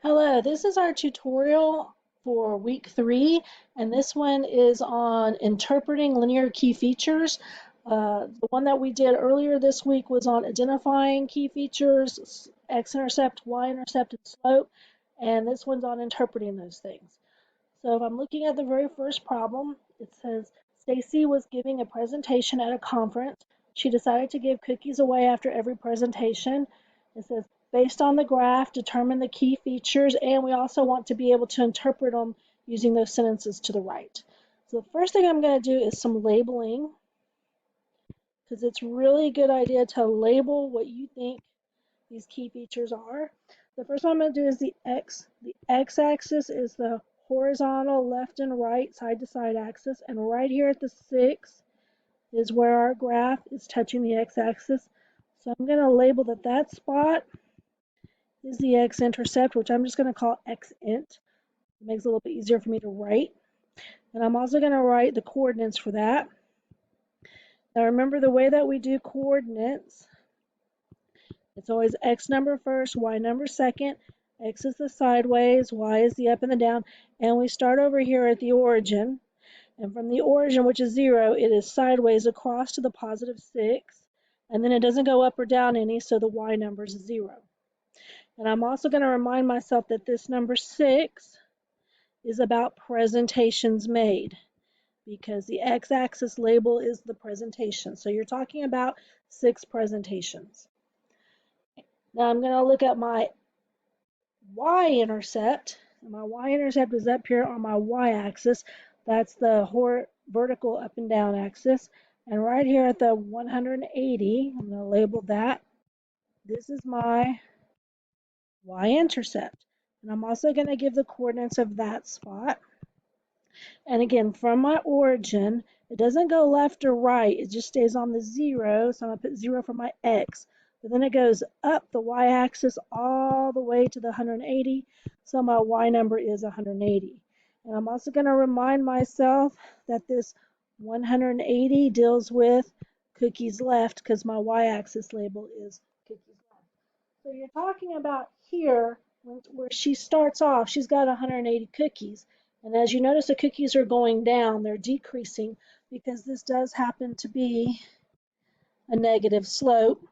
Hello, this is our tutorial for week 3, and this one is on interpreting linear key features. The one that we did earlier this week was on identifying key features, x-intercept, y-intercept, and slope, and this one's on interpreting those things. So if I'm looking at the very first problem, it says Stacy was giving a presentation at a conference. She decided to give cookies away after every presentation. It says based on the graph, determine the key features, and we also want to be able to interpret them using those sentences to the right. So the first thing I'm going to do is some labeling, because it's really a good idea to label what you think these key features are. The first one I'm going to do is the X. The X-axis is the horizontal left and right, side to side axis, and right here at the 6 is where our graph is touching the X-axis. So I'm going to label that spot is the X-intercept, which I'm just going to call X-int. It makes it a little bit easier for me to write. And I'm also going to write the coordinates for that. Now remember the way that we do coordinates, it's always X number first, Y number second. X is the sideways, Y is the up and the down. And we start over here at the origin. And from the origin, which is 0, it is sideways across to the positive 6. And then it doesn't go up or down any, so the Y number is 0. And I'm also going to remind myself that this number 6 is about presentations made, because the X-axis label is the presentation. So you're talking about 6 presentations. Now I'm going to look at my Y-intercept. My Y-intercept is up here on my Y-axis. That's the vertical up and down axis. And right here at the 180, I'm going to label that. This is my Y-intercept. And I'm also going to give the coordinates of that spot. And again, from my origin, it doesn't go left or right. It just stays on the 0. So I'm going to put 0 for my X. But then it goes up the Y-axis all the way to the 180. So my Y number is 180. And I'm also going to remind myself that this 180 deals with cookies left, because my Y-axis label is cookies left. So you're talking about here where she starts off, she's got 180 cookies. And as you notice, the cookies are going down, they're decreasing, because this does happen to be a negative slope,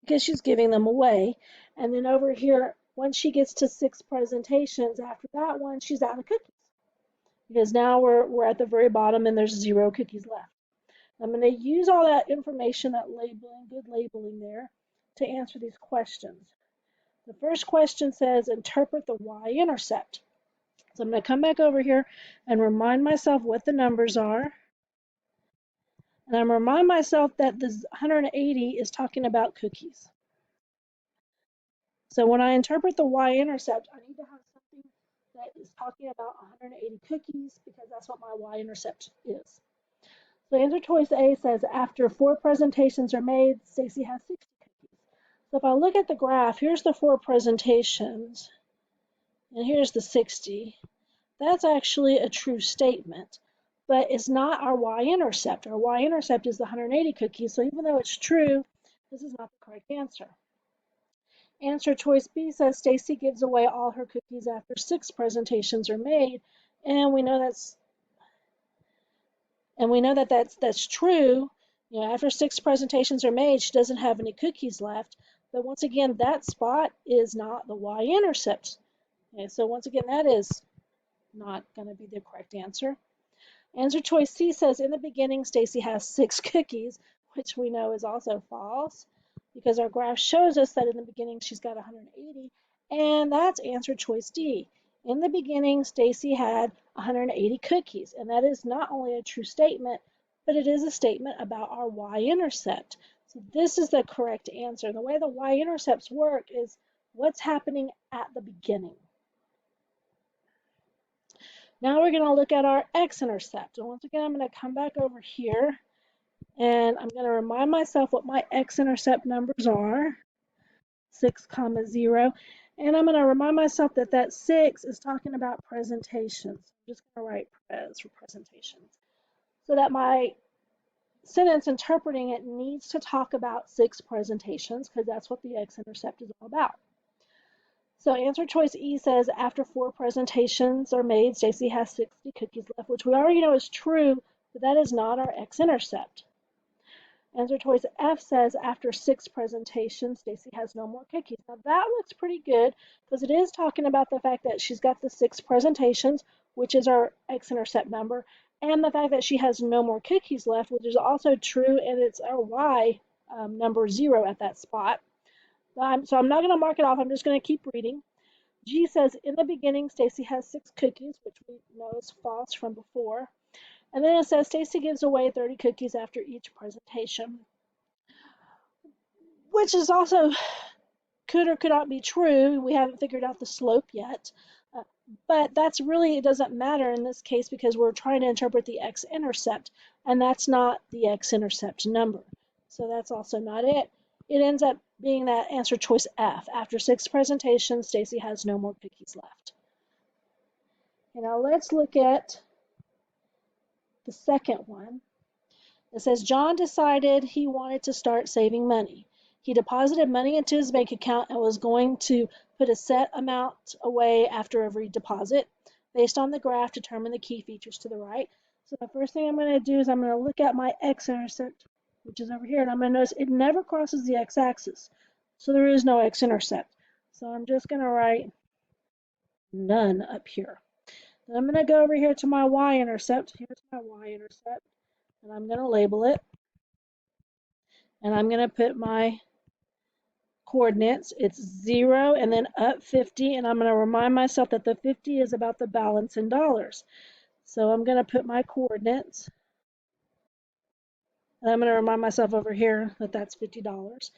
because she's giving them away. And then over here, once she gets to 6 presentations, after that one, she's out of cookies, because now we're at the very bottom and there's 0 cookies left. I'm going to use all that information, that labeling, good labeling there, to answer these questions. The first question says, interpret the Y-intercept. So I'm going to come back over here and remind myself what the numbers are. And I'm going to remind myself that this 180 is talking about cookies. So when I interpret the Y-intercept, I need to have something that is talking about 180 cookies, because that's what my Y-intercept is. So answer choice A says, after 4 presentations are made, Stacy has 60 cookies. So if I look at the graph, here's the 4 presentations, and here's the 60. That's actually a true statement, but it's not our Y-intercept. Our Y-intercept is the 180 cookies, so even though it's true, this is not the correct answer. Answer choice B says Stacy gives away all her cookies after 6 presentations are made, and we know that's true. You know, after 6 presentations are made, she doesn't have any cookies left. But once again, that spot is not the Y-intercept. Okay, so once again, that is not going to be the correct answer. Answer choice C says in the beginning Stacy has 6 cookies, which we know is also false, because our graph shows us that in the beginning she's got 180, and that's answer choice D. In the beginning Stacy had 180 cookies, and that is not only a true statement, but it is a statement about our Y-intercept. So this is the correct answer. The way the Y-intercepts work is what's happening at the beginning. Now we're going to look at our X-intercept. And once again, I'm going to come back over here, and I'm going to remind myself what my X-intercept numbers are, 6, 0. And I'm going to remind myself that that 6 is talking about presentations. I'm just going to write pres for presentations, so that my sentence interpreting it needs to talk about 6 presentations, because that's what the X-intercept is all about. So answer choice E says after 4 presentations are made, Stacy has 60 cookies left, which we already know is true, but that is not our x-intercept. Answer choice F says after 6 presentations, Stacy has no more cookies. Now that looks pretty good because it is talking about the fact that she's got the 6 presentations, which is our x-intercept number, and the fact that she has no more cookies left, which is also true, and it's our Y number 0 at that spot. So I'm not going to mark it off. I'm just going to keep reading. G says, in the beginning, Stacy has 6 cookies, which we know is false from before. And then it says Stacy gives away 30 cookies after each presentation, which is also could or could not be true. We haven't figured out the slope yet. Uh, but that's really, it doesn't matter in this case because we're trying to interpret the x-intercept, and that's not the x-intercept number. So that's also not it. It ends up being that answer choice F. After 6 presentations, Stacy has no more cookies left. And now let's look at the second one. It says John decided he wanted to start saving money. He deposited money into his bank account and was going to put a set amount away after every deposit. Based on the graph, determine the key features to the right. So the first thing I'm going to do is I'm going to look at my x-intercept, which is over here, and I'm going to notice it never crosses the x-axis. So there is no x-intercept. So I'm just going to write none up here. Then I'm going to go over here to my y-intercept. Here's my y-intercept, and I'm going to label it. And I'm going to put my coordinates. It's 0 and then up 50, and I'm going to remind myself that the 50 is about the balance in dollars. So I'm going to put my coordinates, and I'm going to remind myself over here that that's $50.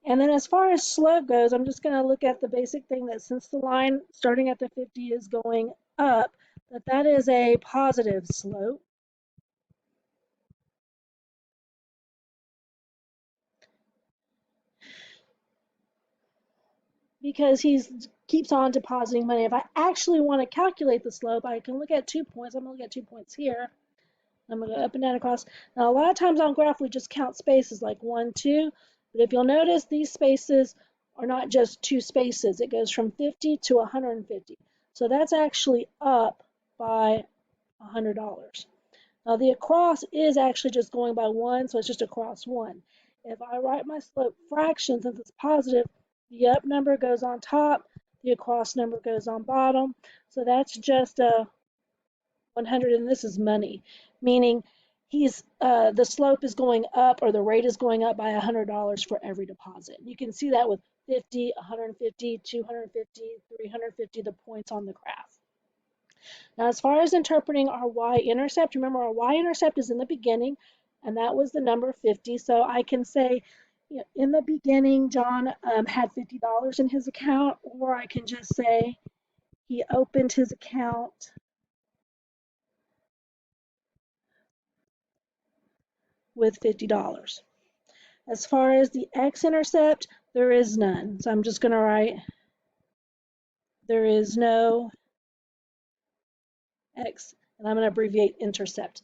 And then as far as slope goes, I'm just going to look at the basic thing that since the line starting at the 50 is going up, that is a positive slope. Because he keeps on depositing money. If I actually want to calculate the slope, I can look at 2 points. I'm going to look at 2 points here. I'm going to go up and down across. Now, a lot of times on graph, we just count spaces like 1, 2. But if you'll notice, these spaces are not just 2 spaces. It goes from 50 to 150. So that's actually up by $100. Now, the across is actually just going by 1, so it's just across 1. If I write my slope fraction, since it's positive, the up number goes on top, the across number goes on bottom. So that's just a 100, and this is money, meaning the slope is going up, or the rate is going up by $100 for every deposit. You can see that with 50, 150, 250, 350, the points on the graph. Now, as far as interpreting our y-intercept, remember our y-intercept is in the beginning, and that was the number 50. So I can say, you know, in the beginning, John had $50 in his account, or I can just say he opened his account with $50. As far as the x-intercept, there is none. So I'm just going to write there is no x, and I'm going to abbreviate intercept